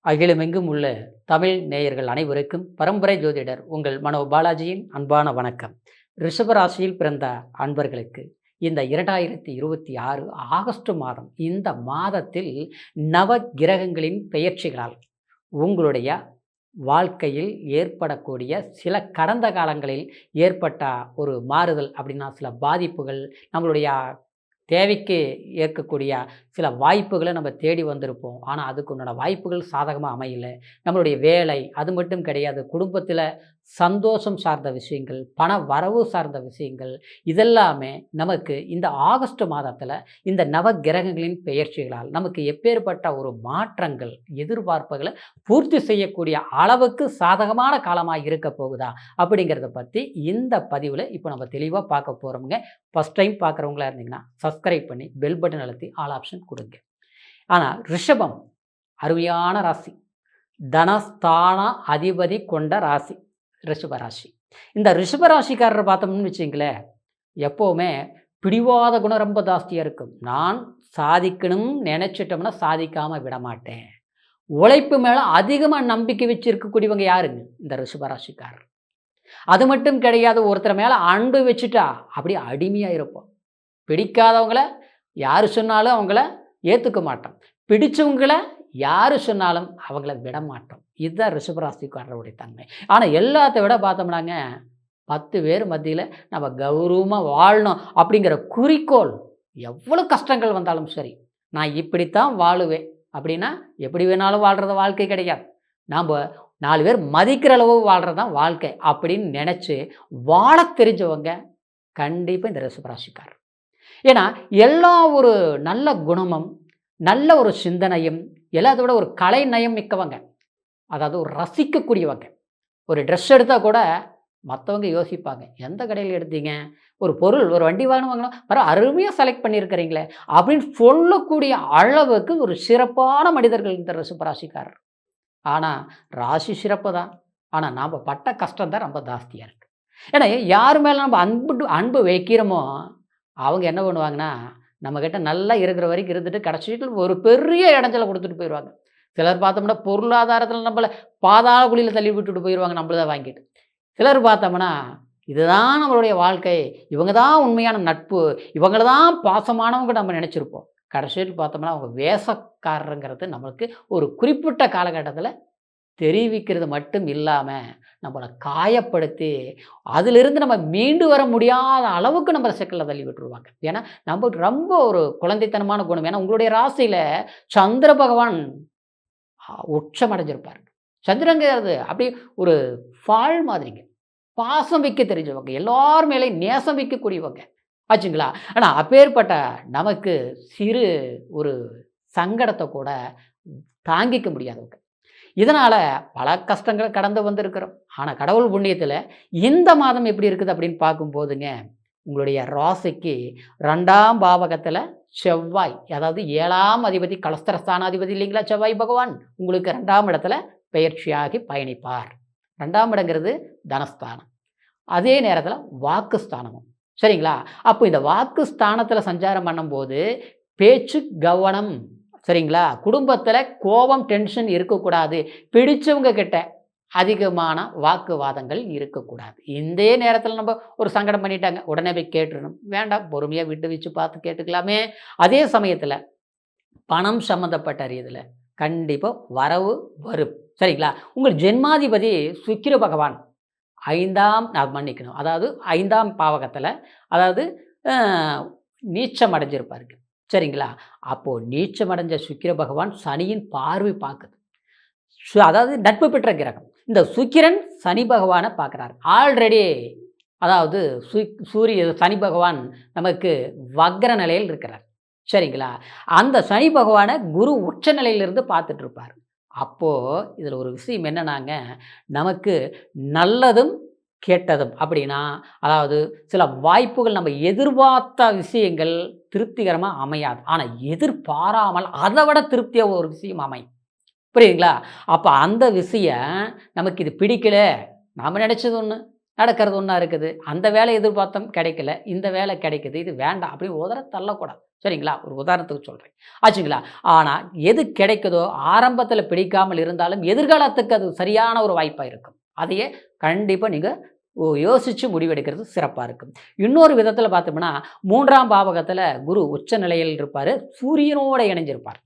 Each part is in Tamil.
அகிலமெங்கும் உள்ள தமிழ் நேயர்கள் அனைவருக்கும் பரம்பரை ஜோதிடர் உங்கள் மனோ பாலாஜியின் அன்பான வணக்கம். ரிஷபராசியில் பிறந்த அன்பர்களுக்கு இந்த 2026 ஆகஸ்ட் மாதம், இந்த மாதத்தில் நவ கிரகங்களின் பெயர்ச்சிகளால் உங்களுடைய வாழ்க்கையில் ஏற்படக்கூடிய சில கடந்த காலங்களில் ஏற்பட்ட ஒரு மாறுதல் அப்படின்னா சில பாதிப்புகள், நம்மளுடைய தேவைக்கு ஏற்கக்கூடிய சில வாய்ப்புகளை நம்ம தேடி வந்திருப்போம். ஆனால் அதுக்கு உண்டான வாய்ப்புகள் சாதகமாக அமையல. நம்மளுடைய வேலை அது மட்டும் கிடையாது. குடும்பத்தில் சந்தோஷம் சார்ந்த விஷயங்கள், பண வரவு சார்ந்த விஷயங்கள், இதெல்லாமே நமக்கு இந்த ஆகஸ்ட் மாதத்தில் இந்த நவ கிரகங்களின் பெயர்ச்சிகளால் நமக்கு எப்பேற்பட்ட ஒரு மாற்றங்கள், எதிர்பார்ப்புகளை பூர்த்தி செய்யக்கூடிய அளவுக்கு சாதகமான காலமாக இருக்க போகுதா அப்படிங்கிறத பற்றி இந்த பதிவில் இப்போ நம்ம தெளிவாக பார்க்க போகிறோமுங்க. ஃபஸ்ட் டைம் பார்க்குறவங்களா இருந்தீங்கன்னா சப்ஸ்கிரைப் பண்ணி பெல் பட்டன் அழுத்தி ஆல் ஆப்ஷன் கொடுங்க. ஆனால் ரிஷபம் அருமையான ராசி, தனஸ்தான அதிபதி கொண்ட ராசி ரிஷபராசி. இந்த ரிஷபராசிக்காரரை பார்த்தோம்னு வச்சிங்களேன், எப்போவுமே பிடிவாத குணம் ரொம்ப ஜாஸ்தியாக இருக்கும். நான் சாதிக்கணும் நினச்சிட்டோம்னா சாதிக்காமல் விட மாட்டேன். உழைப்பு மேலே அதிகமாக நம்பிக்கை வச்சுருக்கக்கூடியவங்க யாருங்க? இந்த ரிஷபராசிக்காரர். அது மட்டும் கிடையாது, ஒருத்தர் மேலே அன்பு வச்சுட்டா அப்படியே அடிமையாக இருப்போம். பிடிக்காதவங்கள யார் சொன்னாலும் அவங்கள ஏற்றுக்க மாட்டோம். பிடிச்சவங்கள யார் சொன்னாலும் அவங்கள விட மாட்டோம். இதுதான் ரிஷபராசிக்காரருடைய தன்மை. ஆனால் எல்லாத்த விட பார்த்தோம்னாங்க, 10 பேர் மத்தியில் நம்ம கௌரவமாக வாழணும் அப்படிங்கிற குறிக்கோள், எவ்வளோ கஷ்டங்கள் வந்தாலும் சரி, நான் இப்படித்தான் வாழுவேன் அப்படின்னா எப்படி வேணாலும் வாழ்கிறத வாழ்க்கை கிடையாது. நாம் 4 பேர் மதிக்கிற அளவு வாழ்கிறது தான் வாழ்க்கை அப்படின்னு நினச்சி வாழ தெரிஞ்சவங்க கண்டிப்பாக இந்த ரிஷபராசிக்காரர். ஏன்னா எல்லா ஒரு நல்ல குணமும், நல்ல ஒரு சிந்தனையும், எல்லாத்தோட ஒரு கலை நயம் மிக்கவங்க. அதாவது ஒரு ரசிக்கக்கூடியவங்க. ஒரு ட்ரெஸ் எடுத்தால் கூட மற்றவங்க யோசிப்பாங்க, எந்த கடையில் எடுத்தீங்க, ஒரு பொருள் ஒரு வண்டி வாங்கினா பரவாயில்ல அருமையாக செலக்ட் பண்ணியிருக்கிறீங்களே அப்படின்னு சொல்லக்கூடிய அளவுக்கு ஒரு சிறப்பான மனிதர்கள் இந்த ரிஷபராசிக்காரர். ஆனால் ராசி சிறப்பு தான், ஆனால் நாம் பட்ட கஷ்டம் தான் ரொம்ப ஜாஸ்தியாக இருக்குது. ஏன்னா யார் மேலே நம்ம அன்பு வைக்கிறோமோ அவங்க என்ன பண்ணுவாங்கன்னா, நம்மக்கிட்ட நல்லா இருக்கிற வரைக்கும் இருந்துட்டு கடைசியில் ஒரு பெரிய இடைஞ்சலை கொடுத்துட்டு போயிடுவாங்க. சிலர் பார்த்தோம்னா பொருளாதாரத்தில் நம்மளை பாதாள குழியில் தள்ளி விட்டுட்டு போயிடுவாங்க நம்மளதை வாங்கிட்டு. சிலர் பார்த்தோம்னா இதுதான் நம்மளுடைய வாழ்க்கை, இவங்க தான் உண்மையான நட்பு, இவங்கள தான் பாசமானவங்க நம்ம நினச்சிருப்போம். கடைசியில் பார்த்தோம்னா அவங்க வேஷக்காரருங்கிறது நம்மளுக்கு ஒரு குறிப்பிட்ட காலகட்டத்தில் தெரிவிக்கிறது மட்டும் இல்லாமல் நம்மளை காயப்படுத்தி அதிலிருந்து நம்ம மீண்டு வர முடியாத அளவுக்கு நம்ம சிக்கலில் தள்ளி விட்டுருவாங்க. ஏன்னா நம்ம ரொம்ப ஒரு குழந்தைத்தனமான குணம். ஏன்னா உங்களுடைய ராசியில் சந்திர பகவான் உச்சம் அடைஞ்சிருப்பார். சந்திரங்கிறது அப்படி ஒரு ஃபால் மாதிரிங்க. பாசம் வைக்க தெரிஞ்சவங்க, எல்லார் மேலேயும் நேசம் வைக்கக்கூடியவங்க ஆச்சுங்களா. ஆனால் அப்பேற்பட்ட நமக்கு சிறு ஒரு சங்கடத்தை கூட தாங்கிக்க முடியாதவங்க. இதனால் பல கஷ்டங்களை கடந்து வந்திருக்கிறோம். ஆனால் கடவுள் புண்ணியத்தில் இந்த மாதம் எப்படி இருக்குது அப்படின்னு பார்க்கும்போதுங்க, உங்களுடைய ராசிக்கு 2ஆம் பாவகத்தில் செவ்வாய், அதாவது 7ஆம் அதிபதி, கலஸ்திரஸ்தானாதிபதி இல்லைங்களா செவ்வாய் பகவான், உங்களுக்கு 2ஆம் இடத்துல பெயர்ச்சியாகி பயணிப்பார். 2ஆம் இடங்கிறது தனஸ்தானம், அதே நேரத்தில் வாக்குஸ்தானமும் சரிங்களா. அப்போ இந்த வாக்குஸ்தானத்தில் சஞ்சாரம் பண்ணும்போது பேச்சு கவனம் சரிங்களா. குடும்பத்தில் கோபம் டென்ஷன் இருக்கக்கூடாது. பிடிச்சவங்க கிட்ட அதிகமான வாக்குவாதங்கள் இருக்கக்கூடாது. இந்த நேரத்தில் நம்ம ஒரு சங்கடம் பண்ணிட்டாங்க, உடனே போய் கேட்டுடணும் வேண்டாம், பொறுமையாக விட்டு வச்சு பார்த்து கேட்டுக்கலாமே. அதே சமயத்தில் பணம் சம்மந்தப்பட்ட ரீதியில் கண்டிப்பாக வரவு வரும் சரிங்களா. உங்கள் ஜென்மாதிபதி சுக்கிர பகவான் 5ஆம் மன்னிக்கணும், அதாவது 5ஆம் பாவகத்தில், அதாவது நீச்சம் அடைஞ்சிருப்பாருக்கு சரிங்களா. அப்போது நீச்சமடைஞ்ச சுக்கிர பகவான் சனியின் பார்வை பார்க்குது. அதாவது நட்பு பெற்ற கிரகம். இந்த சுக்கிரன் சனி பகவானை பார்க்குறாரு ஆல்ரெடி. அதாவது சனி பகவான் நமக்கு வக்ர நிலையில் இருக்கிறார் சரிங்களா. அந்த சனி பகவானை குரு உச்ச நிலையிலிருந்து பார்த்துட்டு இருப்பார். அப்போது இதில் ஒரு விஷயம் என்னன்னாங்க, நமக்கு நல்லதும் கேட்டதும் அப்படின்னா, அதாவது சில வாய்ப்புகள் நம்ம எதிர்பார்த்த விஷயங்கள் திருப்திகரமாக அமையாது. ஆனால் எதிர்பாராமல் அதை விட திருப்தியாக ஒரு விஷயம் அமையும். புரியுதுங்களா. அப்போ அந்த விஷயம் நமக்கு இது பிடிக்கல, நாம் நினச்சது ஒன்று நடக்கிறது ஒன்றா இருக்குது. அந்த வேலை எதிர்பார்த்தோம் கிடைக்கல, இந்த வேலை கிடைக்குது, இது வேண்டாம் அப்படின்னு உதற தள்ளக்கூடாது. சரிங்களா? ஒரு உதாரணத்துக்கு சொல்கிறேன். ஆச்சுங்களா? ஆனால் எது கிடைக்குதோ ஆரம்பத்தில் பிடிக்காமல் இருந்தாலும் எதிர்காலத்துக்கு அது சரியான ஒரு வாய்ப்பாக இருக்கும். அதையே கண்டிப்பாக நீங்கள் யோசித்து முடிவெடுக்கிறது சிறப்பாக இருக்கும். இன்னொரு விதத்தில் பார்த்தோம்னா 3ஆம் பாவகத்தில் குரு உச்ச நிலையில் இருப்பார், சூரியனோடு இணைஞ்சிருப்பார்.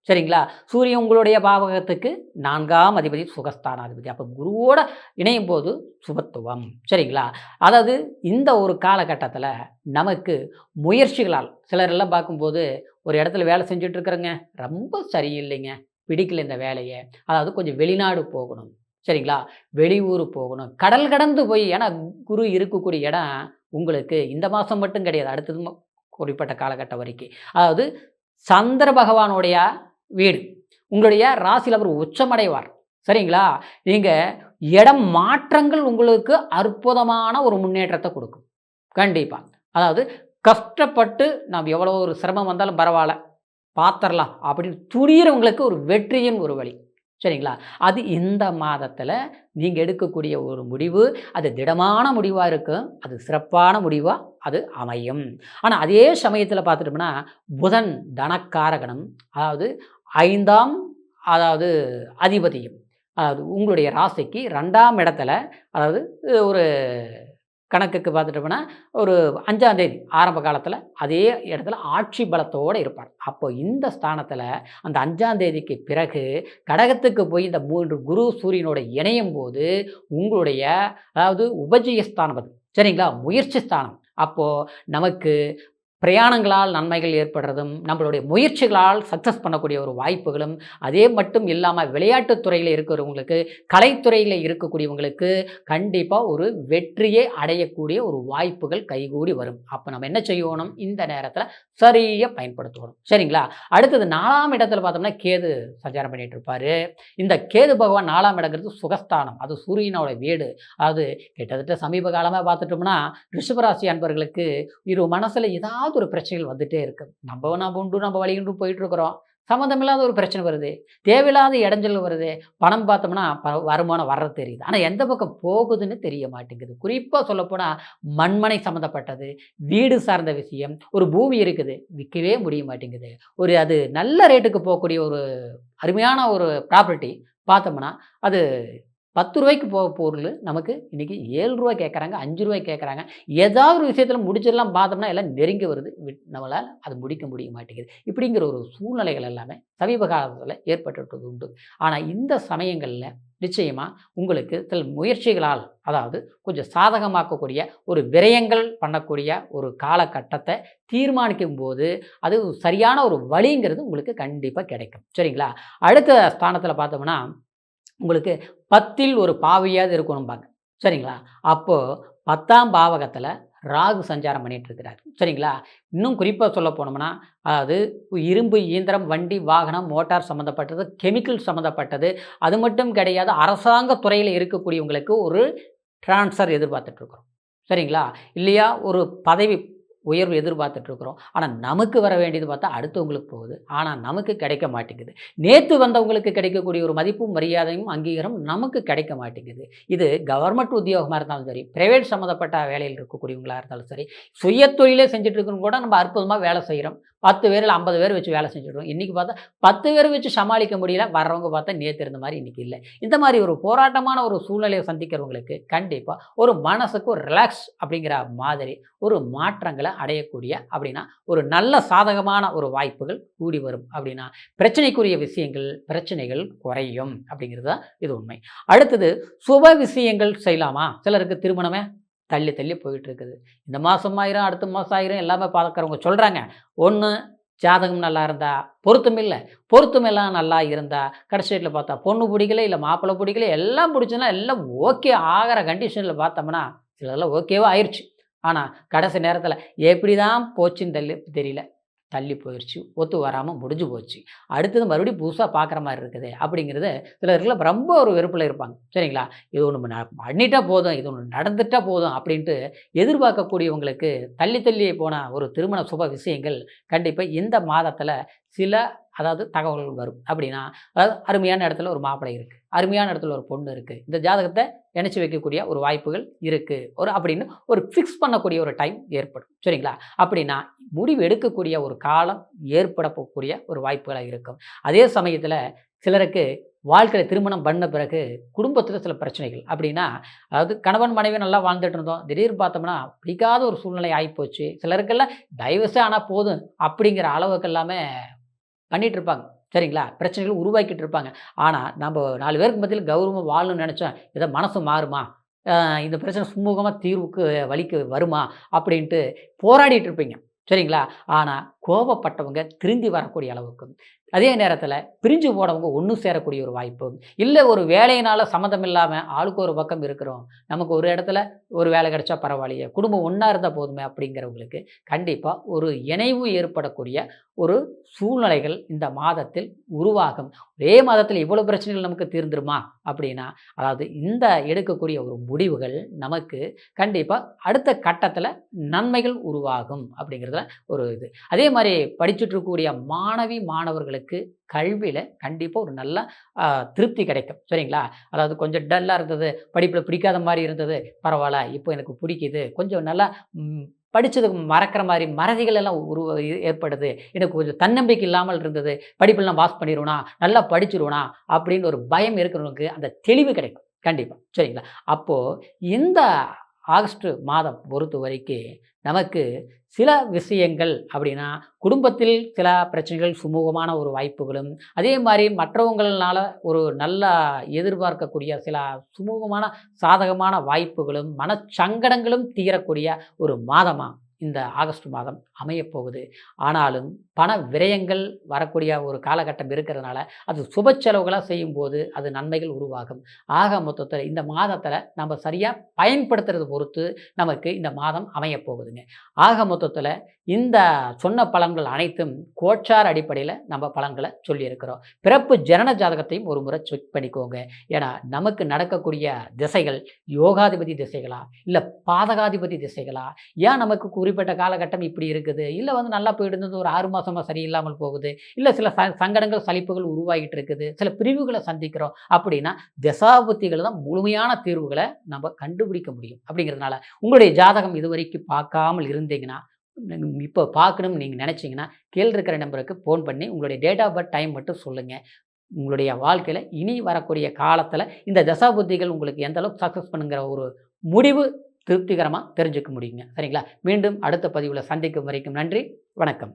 சரிங்களா? சூரியன் உங்களுடைய பாவகத்துக்கு 4ஆம் அதிபதி, சுகஸ்தானாதிபதி. அப்போ குருவோட இணையும் போது சுபத்துவம். சரிங்களா? அதாவது இந்த ஒரு காலகட்டத்தில் நமக்கு முயற்சிகளால் சிலரெல்லாம் பார்க்கும்போது ஒரு இடத்துல வேலை செஞ்சுட்டு இருக்கிறேங்க, ரொம்ப சரியில்லைங்க, பிடிக்கல இந்த வேலையை, அதாவது கொஞ்சம் வெளிநாடு போகணும். சரிங்களா? வெளியூர் போகணும், கடல் கடந்து போய், ஏன்னா குரு இருக்கக்கூடிய இடம் உங்களுக்கு இந்த மாதம் மட்டும் கிடையாது, அடுத்தது குறிப்பிட்ட காலகட்டம் வரைக்கும். அதாவது சந்திர பகவானுடைய வீடு உங்களுடைய ராசியில் அவர் உச்சமடைவார். சரிங்களா? நீங்கள் இடம் மாற்றங்கள் உங்களுக்கு அற்புதமான ஒரு முன்னேற்றத்தை கொடுக்கும். கண்டிப்பாக. அதாவது கஷ்டப்பட்டு நாம் எவ்வளோ ஒரு சிரமம் வந்தாலும் பரவாயில்ல பார்த்துடலாம் அப்படின்னு துணியிறவங்களுக்கு ஒரு வெற்றியின் ஒரு வழி. சரிங்களா? அது இந்த மாதத்தில் நீங்கள் எடுக்கக்கூடிய ஒரு முடிவு அது திடமான முடிவாக இருக்கும், அது சிறப்பான முடிவாக அது அமையும். ஆனால் அதே சமயத்தில் பார்த்துட்டோம்னா புதன் தனக்காரகணம், அதாவது 5ஆம் அதாவது அதிபதியும், அதாவது உங்களுடைய ராசிக்கு 2ஆம் இடத்துல, அதாவது ஒரு கணக்குக்கு பார்த்துட்டோம்னா ஒரு 5ஆம் தேதி ஆரம்ப காலத்தில் அதே இடத்துல ஆட்சி பலத்தோடு இருப்பார். அப்போ இந்த ஸ்தானத்தில் அந்த 5ஆம் தேதிக்கு பிறகு கடகத்துக்கு போய் இந்த 3 குரு சூரியனோட இணையும் போது உங்களுடைய அதாவது உபஜயஸ்தானம் அது. சரிங்களா? முயற்சி ஸ்தானம். அப்போது நமக்கு பிரயாணங்களால் நன்மைகள் ஏற்படுறதும், நம்மளுடைய முயற்சிகளால் சக்ஸஸ் பண்ணக்கூடிய ஒரு வாய்ப்புகளும், அதே மட்டும் இல்லாமல் விளையாட்டுத் துறையில் இருக்கிறவங்களுக்கு, கலைத்துறையில் இருக்கக்கூடியவங்களுக்கு கண்டிப்பாக ஒரு வெற்றியை அடையக்கூடிய ஒரு வாய்ப்புகள் கைகூடி வரும். அப்போ நம்ம என்ன செய்யணும்? இந்த நேரத்தில் சரியாக பயன்படுத்தணும். சரிங்களா? அடுத்தது 4ஆம் இடத்துல பார்த்தோம்னா கேது சஞ்சாரம் பண்ணிகிட்டு இருப்பார். இந்த கேது பகவான் 4ஆம் இடங்கிறது சுகஸ்தானம், அது சூரியனோட வீடு. அதாவது கிட்டத்தட்ட சமீப காலமாக பார்த்துட்டோம்னா ரிஷபராசி அன்பர்களுக்கு இரு மனசில் ஏதாவது ஒரு பிரச்சனைகள் வந்துட்டே இருக்கு. நம்ம உண்டு நம்ம வழிகிட்டு போயிட்டு இருக்கிறோம், சம்மந்தமில்லாத ஒரு பிரச்சனை வருது, தேவையில்லாத இடைஞ்சல் வருது, பணம் பார்த்தோம்னா வருமானம் வர்றது தெரியுது, ஆனால் எந்த பக்கம் போகுதுன்னு தெரிய மாட்டேங்குது. குறிப்பாக சொல்லப்போனால் மண்மனை சம்மந்தப்பட்டது, வீடு சார்ந்த விஷயம், ஒரு பூமி இருக்குது விற்கவே முடிய மாட்டேங்குது, ஒரு அது நல்ல ரேட்டுக்கு போகக்கூடிய ஒரு அருமையான ஒரு ப்ராப்பர்ட்டி பார்த்தோம்னா அது 10 ரூபாய்க்கு போக பொருள் நமக்கு இன்றைக்கி 7 ரூபா கேட்குறாங்க, 5 ரூபாய்க்கு கேட்குறாங்க. ஏதாவது ஒரு விஷயத்தில் முடிச்சிடலாம் பார்த்தோம்னா எல்லாம் நெருங்கி வருது, நம்மளால் அது முடிக்க முடிய மாட்டேங்குது. இப்படிங்கிற ஒரு சூழ்நிலைகள் எல்லாமே சமீப காலத்தில் ஏற்பட்டுட்டு உண்டு. ஆனால் இந்த சமயங்களில் நிச்சயமாக உங்களுக்கு சில முயற்சிகளால், அதாவது கொஞ்சம் சாதகமாக்கக்கூடிய ஒரு விரயங்கள் பண்ணக்கூடிய ஒரு காலகட்டத்தை தீர்மானிக்கும் போது அது சரியான ஒரு வழிங்கிறது உங்களுக்கு கண்டிப்பாக கிடைக்கும். சரிங்களா? அடுத்த ஸ்தானத்தில் பார்த்தோம்னா உங்களுக்கு 10ல் ஒரு பாவியாவது இருக்கணும்பாங்க. சரிங்களா? அப்போது 10ஆம் பாவகத்தில் ராகு சஞ்சாரம் பண்ணிகிட்டு இருக்கிறார். சரிங்களா? இன்னும் குறிப்பாக சொல்ல போனோம்னா அதாவது இரும்பு இயந்திரம், வண்டி, வாகனம், மோட்டார் சம்மந்தப்பட்டது, கெமிக்கல் சம்மந்தப்பட்டது, அது மட்டும் கிடையாது, அரசாங்க துறையில் இருக்கக்கூடியவங்களுக்கு ஒரு ட்ரான்ஸ்ஃபர் எதிர்பார்த்துட்ருக்குறோம். சரிங்களா? இல்லையா ஒரு பதவி உயர்வு எதிர்பார்த்துட்ருக்குறோம். ஆனால் நமக்கு வர வேண்டியது பார்த்தா அடுத்தவங்களுக்கு போகுது, ஆனால் நமக்கு கிடைக்க மாட்டேங்குது. நேற்று வந்தவங்களுக்கு கிடைக்கக்கூடிய ஒரு மதிப்பும் மரியாதையும் அங்கீகாரம் நமக்கு கிடைக்க மாட்டேங்குது. இது கவர்மெண்ட் உத்தியோகமாக இருந்தாலும் சரி, பிரைவேட் சம்மந்தப்பட்ட வேலையில் இருக்கக்கூடியவங்களாக இருந்தாலும் சரி, சுய தொழிலே செஞ்சுட்டு இருக்கணும் கூட நம்ம அற்புதமாக வேலை செய்கிறோம். 10 பேரில் 50 பேர் வச்சு வேலை செஞ்சுட்ருக்கோம். இன்றைக்கி பார்த்தா 10 பேர் வச்சு சமாளிக்க முடியல, வர்றவங்க பார்த்தா நேற்று இருந்த மாதிரி இன்றைக்கி இல்லை. இந்த மாதிரி ஒரு போராட்டமான ஒரு சூழ்நிலையை சந்திக்கிறவங்களுக்கு கண்டிப்பாக ஒரு மனசுக்கு ஒரு ரிலாக்ஸ் அப்படிங்கிற மாதிரி ஒரு மாற்றங்களை அடையக்கூடிய அப்படின்னா ஒரு நல்ல சாதகமான ஒரு வாய்ப்புகள் கூடி வரும். அப்படின்னா பிரச்சனைக்குரிய பிரச்சனைகள் குறையும் அப்படிங்கிறது தான் இது உண்மை. அடுத்தது சுப விஷயங்கள் செய்யலாமா? சிலருக்கு திருமணமே தள்ளி தள்ளி போயிட்டு இருக்குது. இந்த மாதம் ஆயிரும், அடுத்த மாதம் ஆயிரும், எல்லாமே பார்க்குறவங்க சொல்கிறாங்க. ஒன்று ஜாதகம் நல்லா இருந்தா பொருத்தம் இல்லை, பொருத்தமெல்லாம் நல்லா இருந்தால் கடைசி வீட்டில் பார்த்தா பொண்ணு பிடிக்கல, இல்லை மாப்பிள்ளை பிடிக்கல, எல்லாம் பிடிச்சுன்னா எல்லாம் ஓகே ஆகிற கண்டிஷனில் பார்த்தோம்னா சிலதெல்லாம் ஓகேவா ஆயிடுச்சு. ஆனால் கடைசி நேரத்தில் எப்படி தான் போச்சுன்னு தெரியல, தள்ளி போயிடுச்சு, ஒத்து வராமல் முடிஞ்சு போச்சு, அடுத்தது மறுபடியும் புதுசாக பார்க்குற மாதிரி இருக்குது அப்படிங்கிறது சிலருக்குலாம் ரொம்ப ஒரு வெறுப்பில் இருப்பாங்க. சரிங்களா? இது ஒன்று பண்ணிட்டா போதும், இது ஒன்று நடந்துட்டால் போதும் அப்படின்ட்டு எதிர்பார்க்கக்கூடியவங்களுக்கு தள்ளி தள்ளி போன ஒரு திருமண சுப விஷயங்கள் கண்டிப்பாக இந்த மாதத்தில் சில அதாவது தகவல்கள் வரும். அப்படின்னா, அதாவது அருமையான இடத்துல ஒரு மாப்பிள்ளை இருக்கு. அருமையான இடத்துல ஒரு பொண்ணு இருக்கு. இந்த ஜாதகத்த இணைச்சு வைக்கக்கூடிய ஒரு வாய்ப்புகள் இருக்கு. அப்படின்னு ஒரு ஃபிக்ஸ் பண்ணக்கூடிய ஒரு டைம் ஏற்படும். சரிங்களா? அப்படின்னா, முடிவு எடுக்கக்கூடிய ஒரு காலம் ஏற்பட போகக்கூடிய ஒரு வாய்ப்புகளா இருக்கும். அதே சமயத்துல சிலருக்கு வாழ்க்கையில திருமணம் பண்ண பிறகு குடும்பத்துல சில பிரச்சனைகள். அப்படின்னா, அதாவது கணவன், மனைவி நல்லா வாழ்ந்துட்டு இருந்தோம். திடீர்னு பார்த்தோம்னா, பிடிக்காத ஒரு சூழ்நிலை ஆயிப்போச்சு. சிலருக்கெல்லாம் டைவர்ஸே ஆனா போதும் அப்படிங்கிற அளவுக்கு எல்லாமே பண்ணிட்டு இருப்பாங்க. சரிங்களா? பிரச்சனைகள் உருவாக்கிட்டு இருப்பாங்க. ஆனா, நம்ப 4 பேருக்கு மத்தியில கௌரவமா வாழணும்னு நெனச்சா, ஏதோ மனசு மாறுமா? இந்த பிரச்சனை சுமூகமா தீர்வுக்கு வழிக்கு வருமா? அப்படின்ட்டு போராடிட்டு இருப்பீங்க. சரிங்களா? ஆனா, கோபப்பட்டவங்க திருந்தி வரக்கூடிய அளவுக்கும், அதே நேரத்தில பிரிஞ்சு போனவங்க ஒண்ணு சேரக்கூடிய ஒரு வாய்ப்பும், இல்ல ஒரு வேலையினால சம்மந்தம் இல்லாம ஆளுக்கு ஒரு பக்கம் இருக்கிறோம். நமக்கு ஒரு இடத்துல ஒரு வேலை கிடைச்சா பரவாயில்லையே, குடும்பம் ஒண்ணா இருந்தா போதுமே அப்படிங்கிறவங்களுக்கு, கண்டிப்பா ஒரு இணைவு ஏற்படக்கூடிய ஒரு சூழ்நிலைகள் இந்த மாதத்தில் உருவாகும். ஒரே மாதத்தில இவ்வளவு பிரச்சனைகள் நமக்கு தீர்ந்துருமா? அப்படின்னா, அதாவது இந்த எடுக்கக்கூடிய ஒரு முடிவுகள் நமக்கு கண்டிப்பா அடுத்த கட்டத்தில நன்மைகள் உருவாகும் அப்படிங்கிறதுல ஒரு இது. அதே மாரி படிச்சுட்டு இருக்கக்கூடிய மாணவி, மாணவர்களுக்கு கல்வியில கண்டிப்பா ஒரு நல்ல திருப்தி கிடைக்கும். சரிங்களா? அதாவது கொஞ்சம் டல்லா இருந்தது, படிப்புல பிடிக்காத மாரி இருந்தது, பரவால்ல இப்போ எனக்கு பிடிக்குது. கொஞ்சம் நல்லா ம் படிச்சது மறக்கிற மாரி மறதிகள் எல்லாம் ஏற்படுது. எனக்கு கொஞ்சம் தன்னம்பிக்கை இல்லாமல் இருந்தது. படிப்பெல்லாம் பாஸ் பண்ணிருவனா? நல்லா படிச்சுருவனா? அப்படின்னு ஒரு பயம் இருக்கிறவங்களுக்கு அந்த தெளிவு கிடைக்கும். கண்டிப்பா. சரிங்களா? அப்போ இந்த ஆகஸ்ட் மாதம் பொறுத்தவரைக்கு நமக்கு சில விஷயங்கள் அப்படின்னா, குடும்பத்தில் சில பிரச்சனைகள் சுமூகமான ஒரு வாய்ப்புகளும், அதே மாரி மற்றவங்கள்னால ஒரு நல்ல எதிர்பார்க்கக்கூடிய சில சுமூகமான, சாதகமான வாய்ப்புகளும், மனச்சங்கடங்களும் தீரக்கூடிய ஒரு மாதமா இந்த ஆகஸ்ட் மாதம் அமையப்போகுது. ஆனாலும் பண விரயங்கள் வரக்கூடிய ஒரு காலகட்டம் இருக்கிறதுனால, அது சுப செலவுகளா செய்யும்போது அது நன்மைகள் உருவாகும். ஆக மொத்தத்தில இந்த மாதத்தில நம்ம சரியா பயன்படுத்துறத பொறுத்து நமக்கு இந்த மாதம் அமையப்போகுதுங்க. ஆக மொத்தத்தில இந்த சொன்ன பலன்கள் அனைத்தும் கோச்சார அடிப்படையில நம்ம பலன்கள சொல்லியிருக்கிறோம். பிறப்பு ஜனன ஜாதகத்தையும் ஒரு முறை செக் பண்ணிக்கோங்க. ஏன்னா, நமக்கு நடக்கக்கூடிய திசைகள் யோகாதிபதி திசைகளா? இல்ல பாதகாதிபதி திசைகளா? ஏன் நமக்கு குறிப்பிட்ட காலகட்டம் இப்படி இருக்குது? இல்ல வந்து நல்லா போயிட்டு இருந்தது ஒரு 6 மாசமா சரியில்லாமல் போகுது. இல்ல சில சங்கடங்கள், சலிப்புகள் உருவாகிட்டு இருக்குது. சில பிரிவுகள சந்திக்கிறோம். அப்படின்னா, தசாபுத்திகள் தான் முழுமையான தீர்வுகள நம்ம கண்டுபிடிக்க முடியும். அப்படிங்கிறதுனால, உங்களுடைய ஜாதகம் இதுவரைக்கும் பார்க்காமல் இருந்தீங்கன்னா, இப்போ பார்க்கணும்னு நீங்க நினைச்சீங்கன்னா, கீழ இருக்கிற நம்பருக்கு ஃபோன் பண்ணி உங்களுடைய டேட் ஆஃப் பர்த் டைம் மட்டும் சொல்லுங்க. உங்களுடைய வாழ்க்கையில இனி வரக்கூடிய காலத்தில இந்த தசாபுத்திகள் உங்களுக்கு எந்த அளவுக்கு சக்சஸ் பண்ணுங்கிற ஒரு முடிவு திருப்திகரமா தெரிஞ்சுக்க முடியுங்க. சரிங்களா? மீண்டும் அடுத்த பதிவுல சந்திக்கும் வரைக்கும் நன்றி. வணக்கம்.